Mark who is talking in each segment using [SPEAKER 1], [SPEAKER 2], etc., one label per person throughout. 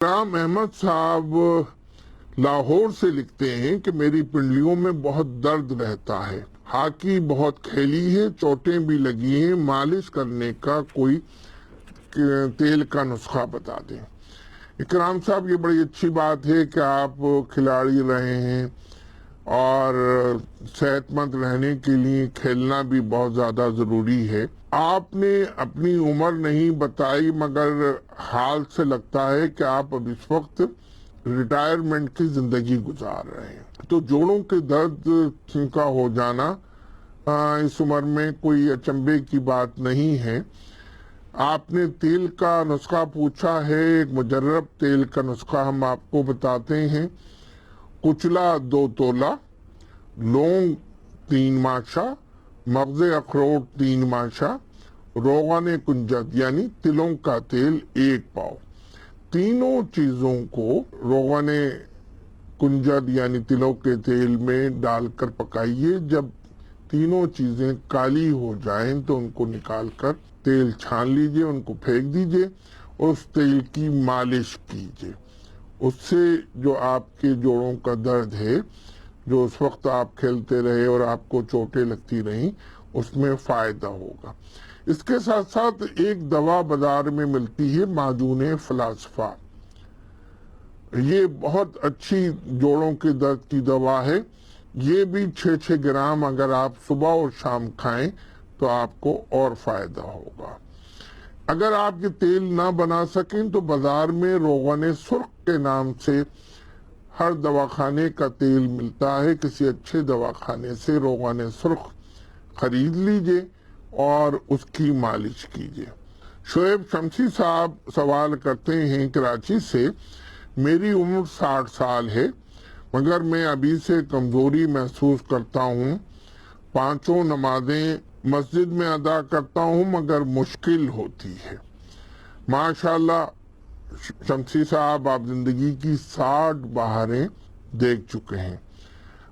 [SPEAKER 1] رام احمد صاحب لاہور سے لکھتے ہیں کہ میری پنڈلیوں میں بہت درد رہتا ہے، ہاکی بہت کھیلی ہے، چوٹیں بھی لگی ہیں، مالش کرنے کا کوئی تیل کا نسخہ بتا دیں۔ اکرام صاحب، یہ بڑی اچھی بات ہے کہ آپ کھلاڑی رہے ہیں اور صحت مند رہنے کے لیے کھیلنا بھی بہت زیادہ ضروری ہے۔ آپ نے اپنی عمر نہیں بتائی، مگر حال سے لگتا ہے کہ آپ اب اس وقت ریٹائرمنٹ کی زندگی گزار رہے ہیں۔ تو جوڑوں کے درد کا ہو جانا اس عمر میں کوئی اچنبے کی بات نہیں ہے۔ آپ نے تیل کا نسخہ پوچھا ہے، ایک مجرب تیل کا نسخہ ہم آپ کو بتاتے ہیں۔ کچلا 2 تولہ، لونگ 3 ماشا، مغز اخروٹ 3 ماشا، روغن کنجد یعنی تلوں کا تیل 1 پاؤ۔ تینوں چیزوں کو روغن کنجد یعنی تلوں کے تیل میں ڈال کر پکائیے۔ جب تینوں چیزیں کالی ہو جائیں تو ان کو نکال کر تیل چھان لیجئے، ان کو پھینک دیجئے، اس تیل کی مالش کیجئے۔ اس سے جو آپ کے جوڑوں کا درد ہے، جو اس وقت آپ کھیلتے رہے اور آپ کو چوٹیں لگتی رہیں، اس میں فائدہ ہوگا۔ اس کے ساتھ ساتھ ایک دوا بازار میں ملتی ہے، معجون فلاسفہ۔ یہ بہت اچھی جوڑوں کے درد کی دوا ہے۔ یہ بھی 6 گرام اگر آپ صبح اور شام کھائیں تو آپ کو اور فائدہ ہوگا۔ اگر آپ یہ تیل نہ بنا سکیں تو بازار میں روغن سرخ کے نام سے ہر دواخانے کا تیل ملتا ہے۔ کسی اچھے دواخانے سے روغن سرخ خرید لیجئے اور اس کی مالش کیجئے۔ شعیب شمسی صاحب سوال کرتے ہیں کراچی سے، میری عمر 60 سال ہے، مگر میں ابھی سے کمزوری محسوس کرتا ہوں۔ 5 نمازیں مسجد میں ادا کرتا ہوں مگر مشکل ہوتی ہے۔ ماشاءاللہ شمسی صاحب، آپ زندگی کی 60 بہاریں دیکھ چکے ہیں۔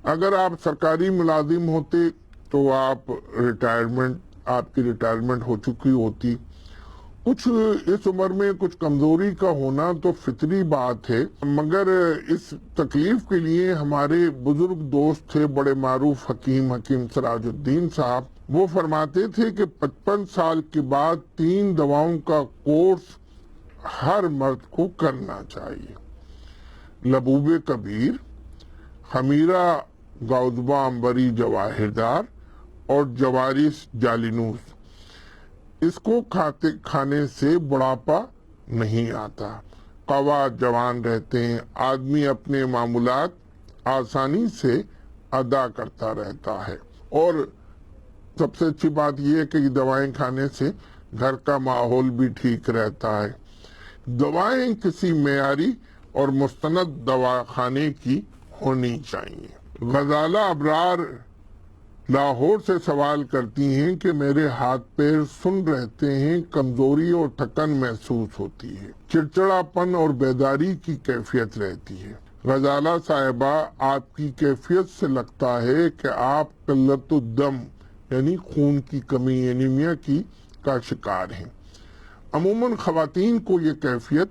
[SPEAKER 1] اگر آپ سرکاری ملازم ہوتے تو آپ کی ریٹائرمنٹ ہو چکی ہوتی۔ کچھ اس عمر میں کچھ کمزوری کا ہونا تو فطری بات ہے، مگر اس تکلیف کے لیے ہمارے بزرگ دوست تھے، بڑے معروف حکیم سراج الدین صاحب۔ وہ فرماتے تھے کہ 55 سال کے بعد 3 دواؤں کا کورس ہر مرد کو کرنا چاہیے: لبوب کبیر، خمیرہ گاؤدبا امبری جواہردار اور جوارس جالینوس۔ اس کو کھانے سے بڑھاپا نہیں آتا، قوات جوان رہتے ہیں، آدمی اپنے معمولات آسانی سے ادا کرتا رہتا ہے۔ اور سب سے اچھی بات یہ ہے کہ یہ دوائیں کھانے سے گھر کا ماحول بھی ٹھیک رہتا ہے۔ دوائیں کسی معیاری اور مستند دواخانے کی ہونی چاہیے۔ غزالہ ابرار لاہور سے سوال کرتی ہیں کہ میرے ہاتھ پیر سن رہتے ہیں، کمزوری اور تھکن محسوس ہوتی ہے، چڑچڑا پن اور بیداری کی کیفیت رہتی ہے۔ غزالہ صاحبہ، آپ کی کیفیت سے لگتا ہے کہ آپ قلت الدم یعنی خون کی کمی انیمیا کا شکار ہیں۔ عموماً خواتین کو یہ کیفیت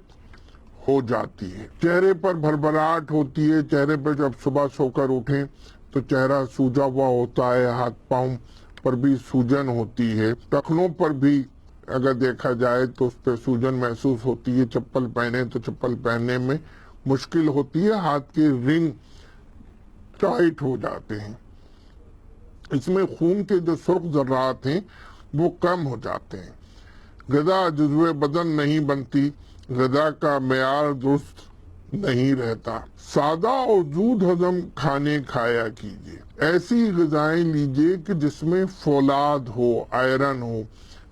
[SPEAKER 1] ہو جاتی ہے۔ چہرے پر بھربھراہٹ ہوتی ہے، چہرے پر جب صبح سو کر اٹھیں تو چہرہ سوجا ہوا ہوتا ہے، ہاتھ پاؤں پر بھی سوجن ہوتی ہے، ٹخنوں پر بھی اگر دیکھا جائے تو اس پہ سوجن محسوس ہوتی ہے، چپل پہنے تو چپل پہننے میں مشکل ہوتی ہے، ہاتھ کے رنگ ٹائٹ ہو جاتے ہیں، اس میں خون کے جو سرخ ذرات ہیں وہ کم ہو جاتے ہیں۔ غذا جزو بدن نہیں بنتی، غذا کا معیار درست نہیں رہتا۔ سادہ اور زود ہضم کھانے کھایا کیجیے، ایسی غذائیں لیجیے کہ جس میں فولاد ہو، آئرن ہو۔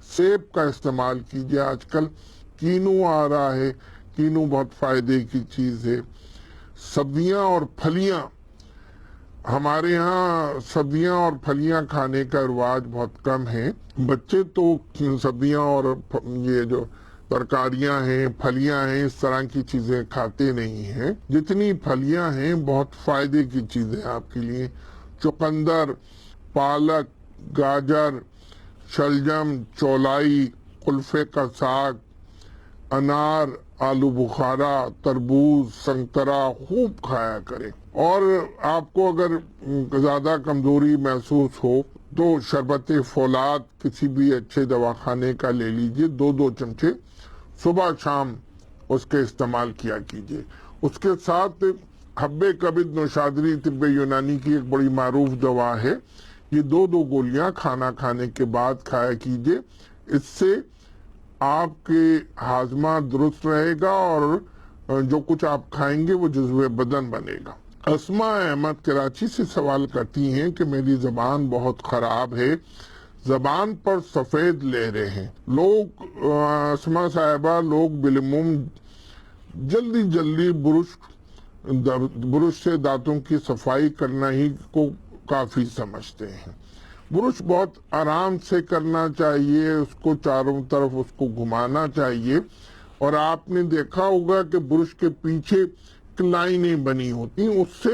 [SPEAKER 1] سیب کا استعمال کیجیے، آج کل کینو آ رہا ہے، کینو بہت فائدے کی چیز ہے۔ سبزیاں اور پھلیاں، ہمارے ہاں سبزیاں اور پھلیاں کھانے کا رواج بہت کم ہے۔ بچے تو سبزیاں اور یہ جو ترکاریاں ہیں، پھلیاں ہیں، اس طرح کی چیزیں کھاتے نہیں ہیں۔ جتنی پھلیاں ہیں بہت فائدے کی چیزیں آپ کے لیے۔ چقندر، پالک، گاجر، شلجم، چولائی، قلفے کا ساگ، انار، آلو بخارا، تربوز، سنگترا خوب کھایا کریں. اور آپ کو اگر زیادہ کمزوری محسوس ہو تو شربت فولاد کسی بھی اچھے دواخانے کا لے لیجئے، 2 چمچے صبح شام اس کے استعمال کیا کیجئے. اس کے ساتھ حب کبد نوشادری طب یونانی کی ایک بڑی معروف دوا ہے، یہ 2 گولیاں کھانا کھانے کے بعد کھایا کیجئے. اس سے آپ کے ہاضمہ درست رہے گا اور جو کچھ آپ کھائیں گے وہ جزو بدن بنے گا. اسماء احمد کراچی سے سوال کرتی ہیں کہ میری زبان بہت خراب ہے، زبان پر سفید لہریں ہیں. اسماء صاحبہ، لوگ بالعموم جلدی برش سے دانتوں کی صفائی کرنا ہی کو کافی سمجھتے ہیں. برش بہت آرام سے کرنا چاہیے، اس کو چاروں طرف اس کو گھمانا چاہیے. اور آپ نے دیکھا ہوگا کہ برش کے پیچھے لائنیں بنی ہوتی ہیں، اس سے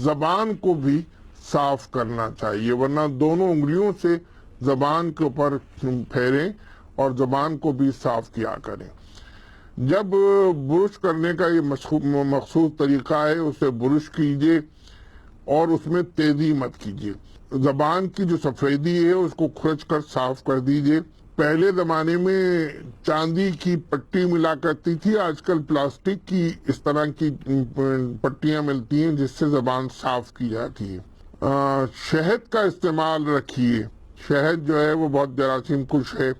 [SPEAKER 1] زبان کو بھی صاف کرنا چاہیے، ورنہ دونوں انگلیوں سے زبان کے اوپر پھیریں اور زبان کو بھی صاف کیا کریں. جب برش کرنے کا یہ مخصوص طریقہ ہے، اسے برش کیجئے اور اس میں تیزی مت کیجئے. زبان کی جو سفیدی ہے اس کو کھرچ کر صاف کر دیجئے. پہلے زمانے میں چاندی کی پٹی ملا کرتی تھی، آج کل پلاسٹک کی اس طرح کی پٹیاں ملتی ہیں جس سے زبان صاف کی جاتی ہے. شہد کا استعمال رکھیے. شہد جو ہے وہ بہت جراثیم کش ہے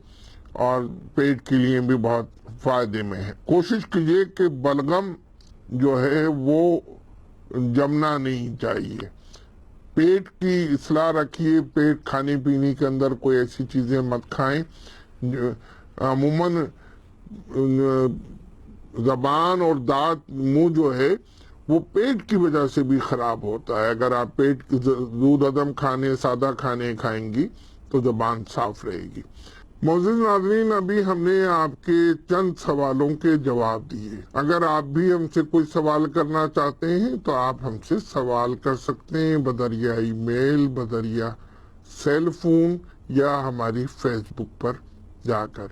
[SPEAKER 1] اور پیٹ کے لیے بھی بہت فائدے میں ہے. کوشش کیجئے کہ بلغم جو ہے وہ جمنا نہیں چاہیے. پیٹ کی اصلاح رکھیے، پیٹ کھانے پینے کے اندر کوئی ایسی چیزیں مت کھائیں. عموماً زبان اور دانت منہ جو ہے وہ پیٹ کی وجہ سے بھی خراب ہوتا ہے. اگر آپ پیٹ کی دودھ عدم کھانے، سادہ کھانے کھائیں گی تو زبان صاف رہے گی. معزز ناظرین، ابھی ہم نے آپ کے چند سوالوں کے جواب دیے. اگر آپ بھی ہم سے کوئی سوال کرنا چاہتے ہیں تو آپ ہم سے سوال کر سکتے ہیں بذریعہ ای میل، بذریعہ سیل فون یا ہماری فیس بک پر جا کر.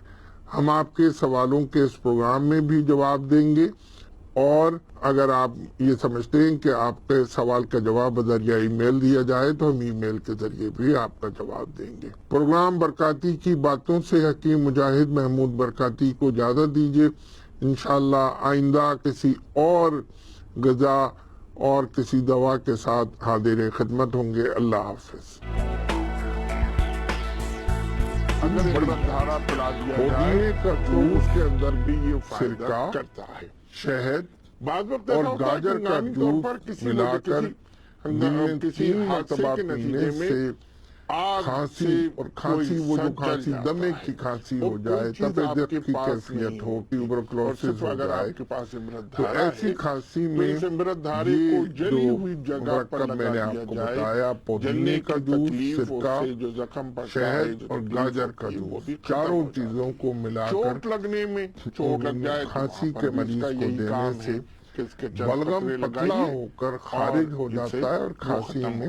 [SPEAKER 1] ہم آپ کے سوالوں کے اس پروگرام میں بھی جواب دیں گے، اور اگر آپ یہ سمجھتے ہیں کہ آپ کے سوال کا جواب بذریعہ ای میل دیا جائے تو ہم ای میل کے ذریعے بھی آپ کا جواب دیں گے. پروگرام برکاتی کی باتوں سے حکیم مجاہد محمود برکاتی کو اجازت دیجیے. انشاءاللہ آئندہ کسی اور غذا اور کسی دوا کے ساتھ حاضر خدمت ہوں گے. اللہ حافظ. اگر بڑا دھارا پلا دیا جائے تو اس کے اندر بھی یہ فائدہ کرتا ہے. شہد اور گاجر کا جوس ملا کر دن میں 3 مرتبہ پینے سے کھانسی، اور کھانسی وہ جو کھانسی دمے کی کھانسی ہو جائے، تپیدق کی کیفیت ہو، ٹیوبرکلوسس ہو جائے، تو ایسی کھانسی میں یہ جو مرکب میں نے آپ کو بتایا، پودینے کا جوس، سرکہ، شہد اور گاجر کا جوس، چاروں چیزوں کو ملا کر کھانسی کے مریض کو دینے سے بلغم پتلا ہو کر خارج ہو جاتا ہے اور کھانسی میں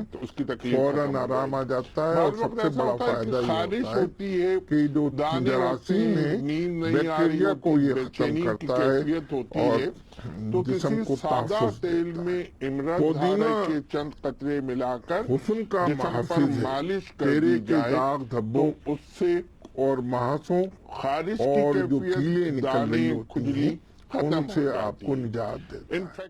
[SPEAKER 1] فوراً آرام آ جاتا ہے. اور سب سے بڑا فائدہ یہ ہوتا ہے کہ جو جراثیم ہے بیکٹیریا کو یہ ختم کرتا ہے اور جسم کو تحفظ دیتا ہے. پودینہ کے چند قطرے ملا کر حسن کا محافظ ہے. چہرے کے داغ دھبوں اور مہاسوں اور جو کیلیں نکل رہی ہوتی ہیں ان سے آپ کو نجات دیتا ہے.